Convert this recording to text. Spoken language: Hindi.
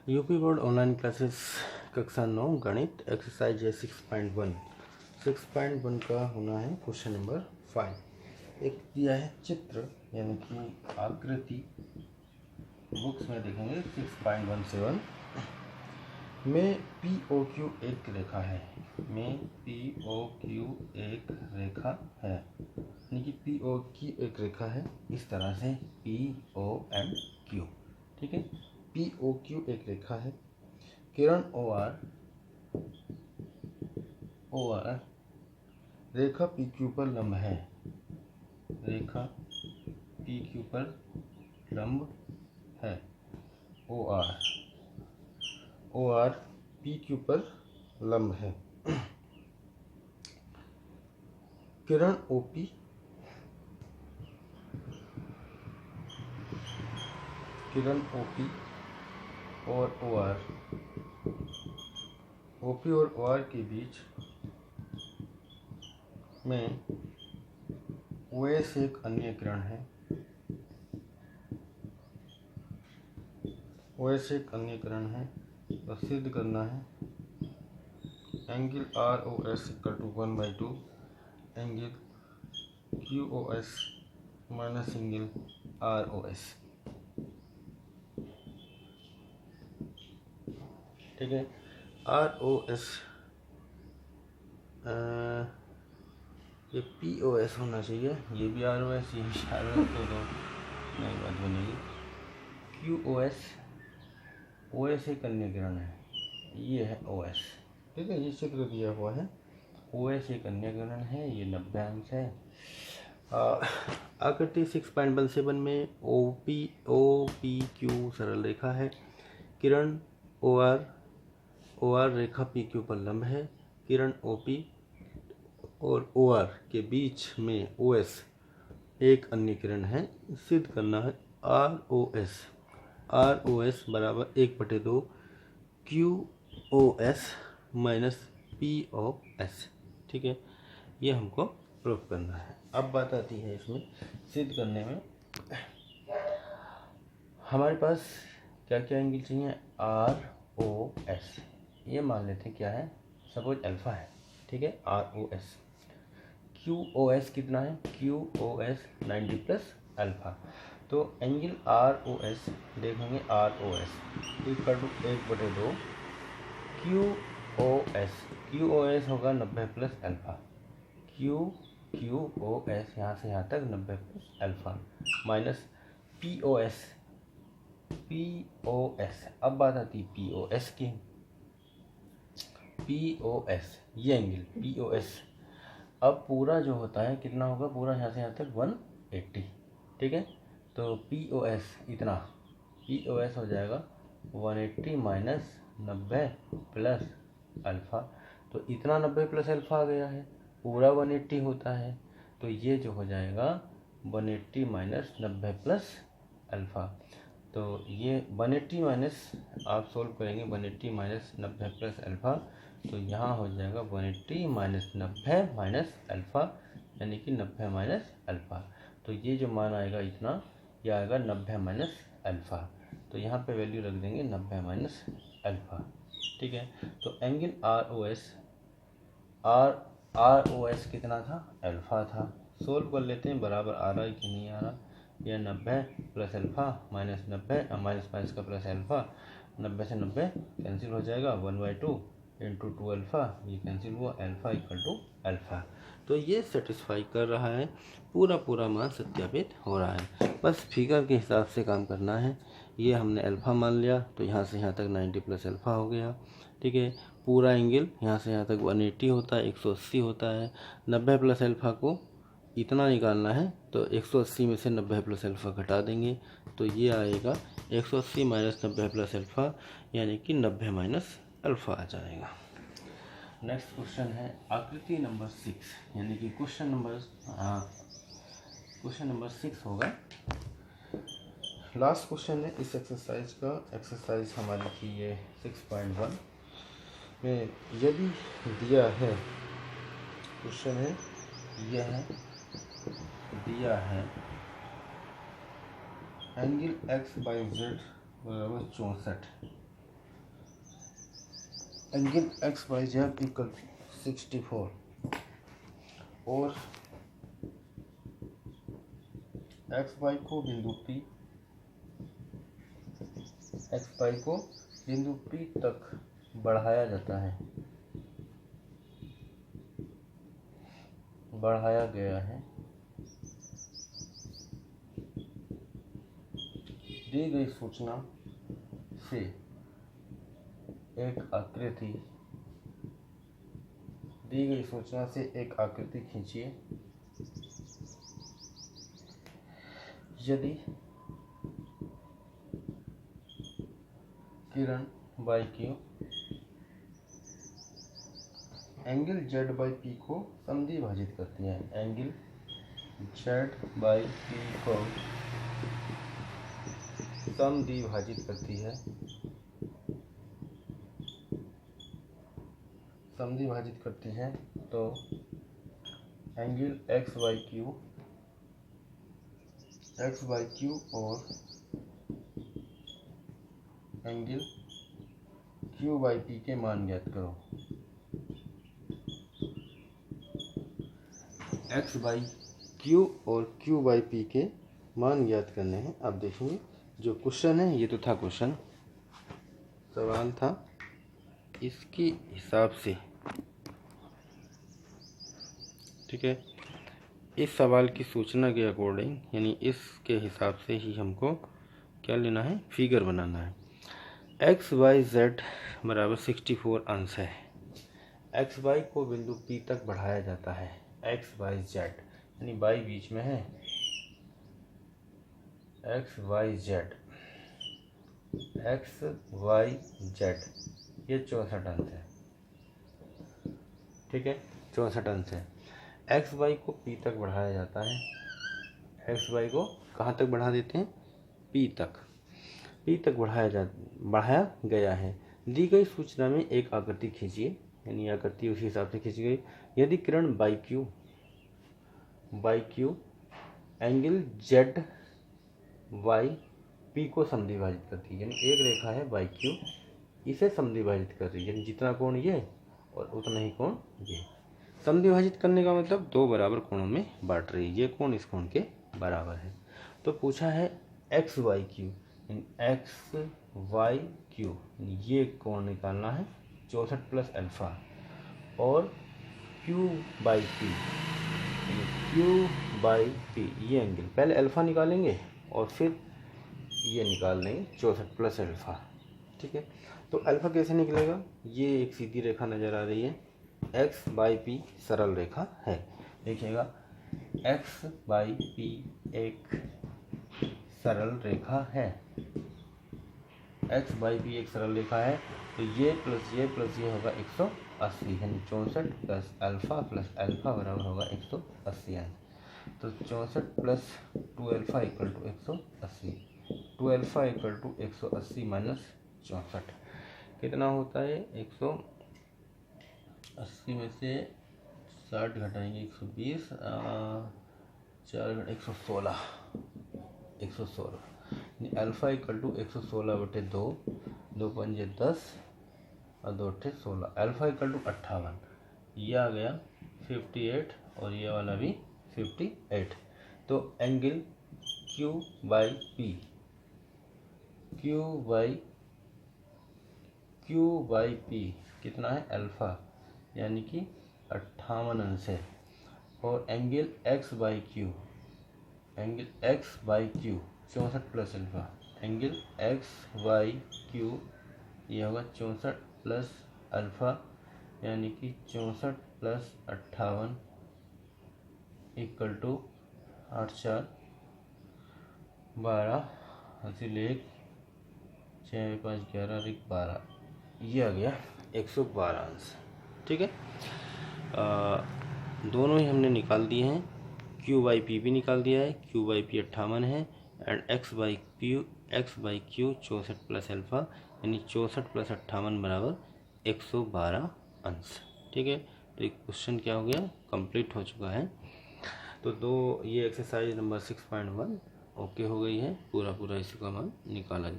यूपी बोर्ड ऑनलाइन क्लासेस कक्षा 9 गणित एक्सरसाइज है 6.1। 6.1 का होना है क्वेश्चन नंबर 5। एक दिया है चित्र यानी कि आकृति, बुक्स में देखेंगे 6.17 में पी ओ क्यू एक रेखा है, में पी ओ क्यू एक रेखा है, यानी कि पी ओ क्यू एक रेखा है इस तरह से पी ओ एम क्यू। ठीक है, पी ओ क्यू एक रेखा है, किरण ओ आर रेखा पी क्यू पर लंब है, रेखा पी क्यू पर लंब है, ओ आर पी क्यू पर लंब है। किरण ओपी और ओ आर, ओपी और ओ आर के बीच में ओ एस एक अन्य किरण है, ओ एस एक अन्य किरण है। तो सिद्ध करना है angle R O S equal to 1/2 angle Q O S minus angle R O S. ठीक है, आर ओ एस ये पी ओ एस होना चाहिए, ये भी आर ओ एस, ये भी आर ओ एस, तो नई बात बनेगी। क्यू ओ एस एक अन्य किरण है, ये है ओ एस। ठीक है, ये चित्र दिया हुआ है, ओ एस एक अन्य किरण है, ये 90 अंश है। आकृति 6.17 में ओ पी क्यू सरल रेखा है, किरण ओ आर रेखा पी क्यू पर लंब है, किरण ओ पी और ओ आर के बीच में ओ एस एक अन्य किरण है। सिद्ध करना है आर ओ एस बराबर 1/2 Q O S minus P O S. ठीक है, ये हमको प्रूव करना है। अब बात आती है इसमें सिद्ध करने में, हमारे पास क्या क्या एंगल चाहिए, आर ओ एस, ये मान लेते हैं क्या है, सपोज अल्फा है। ठीक है, R O S, Q O S कितना है, Q O S 90 plus alpha. तो एंगल आर ओ एस देखेंगे, R O S equal to 1/2 Q O S होगा 90 plus alpha, Q O S यहाँ से यहाँ तक 90 plus alpha minus P O S. अब बात आती है पी ओ एस की, पी ओ एस ये एंगल पी ओ एस, अब पूरा जो होता है कितना होगा, पूरा यहाँ से यहाँ तक 180। ठीक है, तो पी ओ एस इतना, पी ओ एस हो जाएगा 180 माइनस 90 प्लस अल्फ़ा। तो इतना 90 प्लस अल्फ़ा आ गया है, पूरा 180 होता है, तो ये जो हो जाएगा 180 माइनस 90 प्लस अल्फ़ा। तो ये 180 माइनस आप सोल्व करेंगे, 180 माइनस 90 प्लस अल्फ़ा, तो यहाँ हो जाएगा 180 माइनस 90 माइनस अल्फ़ा, यानी कि 90 माइनस अल्फ़ा। तो ये जो मान आएगा इतना, ये आएगा 90 माइनस अल्फ़ा। तो यहाँ पे वैल्यू रख देंगे 90 माइनस अल्फ़ा। ठीक है, तो एंगल आर ओ एस कितना था, अल्फ़ा था। सोल्व कर लेते हैं, बराबर आ रहा है कि नहीं आ रहा। यह 90 plus alpha minus 90 minus minus का प्लस अल्फ़ा, 90 से 90 कैंसिल हो जाएगा, 1/2 इंटू 2 अल्फ़ा, ये कैंसिल हुआ, अल्फ़ा इक्वल टू अल्फ़ा। तो ये सेटिस्फाई कर रहा है, पूरा मान सत्यापित हो रहा है। बस फिगर के हिसाब से काम करना है। ये हमने अल्फ़ा मान लिया, तो यहाँ से यहाँ तक 90 प्लस अल्फ़ा हो गया। ठीक है, पूरा एंगल यहाँ से यहाँ तक 180 होता है, 180 होता है। 90 प्लस अल्फ़ा को इतना निकालना है, तो 180 में से 90 प्लस अल्फ़ा घटा देंगे, तो ये आएगा 180 माइनस 90 प्लस अल्फ़ा, यानी कि 90 माइनस अल्फ़ा आ जाएगा। नेक्स्ट क्वेश्चन है आकृति नंबर 6, यानी कि क्वेश्चन नंबर 6 होगा। लास्ट क्वेश्चन है इस एक्सरसाइज का। एक्सरसाइज हमारी थी ये 6.1 में, यदि दिया है, क्वेश्चन है यह दिया है एंगल x बाई जेड बराबर 64 angle X Y Z equal 64 और एक्स वाई को बिंदु P तक बढ़ाया जाता है, बढ़ाया गया है। दी गई सूचना से एक आकृति खींचिए। यदि किरण Y Q angle Z Y P को समद्विभाजित करती है, एंगल जेड बाई पी को समद्विभाजित करती है, तो एंगल एक्स बाई क्यू और एंगल क्यू बाई पी के मान ज्ञात करो। एक्स बाई क्यू और क्यू बाई पी के मान ज्ञात करने हैं। अब देखेंगे जो क्वेश्चन है, ये तो था क्वेश्चन, सवाल था, इसके हिसाब से, ठीक है, इस सवाल की सूचना के अकॉर्डिंग, यानी इसके हिसाब से ही हमको क्या लेना है, फिगर बनाना है। एक्स वाई जेड बराबर 64 अंश है। एक्स वाई को बिंदु P तक बढ़ाया जाता है, एक्स वाई जेड यानी वाई बीच में है, एक्स वाई जेड ये 64 अंश है, ठीक है, 64 अंश है। एक्स वाई को P तक बढ़ाया जाता है, एक्स वाई को कहाँ तक बढ़ा देते हैं, P तक बढ़ाया गया है। दी गई सूचना में एक आकृति खींचिए, यानी आकृति उसी हिसाब से खींची गई। यदि किरण Y Q angle Z Y P को समद्विभाजित करती है, यानी एक रेखा है बाई क्यू, इसे समद्विभाजित कर रही है, यानी जितना कोण ये और उतना ही कोण ये। समद्विभाजित करने का मतलब दो बराबर कोणों में बांट रही है, ये कोण इस कोण के बराबर है। तो पूछा है एक्स वाई क्यू ये कोण निकालना है 64 प्लस अल्फा, और क्यू बाई पी ये एंगल, पहले अल्फा निकालेंगे और फिर ये निकाल लेंगे 64 प्लस अल्फा, ठीक है। तो अल्फा कैसे निकलेगा, ये एक सीधी रेखा नज़र आ रही है, एक्स बाई पी सरल रेखा है, देखिएगा एक्स बाई पी एक सरल रेखा है, एक्स बाई पी एक सरल रेखा है, तो ये प्लस ये होगा 180, यानी 64 प्लस अल्फा बराबर होगा 180 अंश। तो 64 plus 2 alpha equal to 180, 2 alpha equal to 180 minus 64 कितना होता है, 180 में से 60 घटाएंगे 120, 4 116 अल्फा इक्वल टू 116/2, 2 पंजे 10 और 2 अट्ठे 16, अल्फा इक्वल टू 58, ये आ गया 58 और ये वाला भी 58। तो एंगल क्यू बाई पी कितना है, अल्फा यानी कि 58 अंश है, और angle x by Q 64 plus alpha, angle x by Q ये होगा 64 प्लस अल्फा यानी कि 64 प्लस 58 इक्वल टू 8 4 12, इसीलिए 6 5 11 12, ये आ गया 112 अंश, ठीक है। दोनों ही हमने निकाल दिए हैं, क्यू बाई पी भी निकाल दिया है, क्यू बाई पी 58 है, and x by Q 64 plus alpha यानी 64 प्लस 58 बराबर 112 अंश, ठीक है। तो एक क्वेश्चन क्या हो गया, कंप्लीट हो चुका है। तो ये एक्सरसाइज नंबर 6.1 ओके हो गई है, पूरा इसका मान निकाला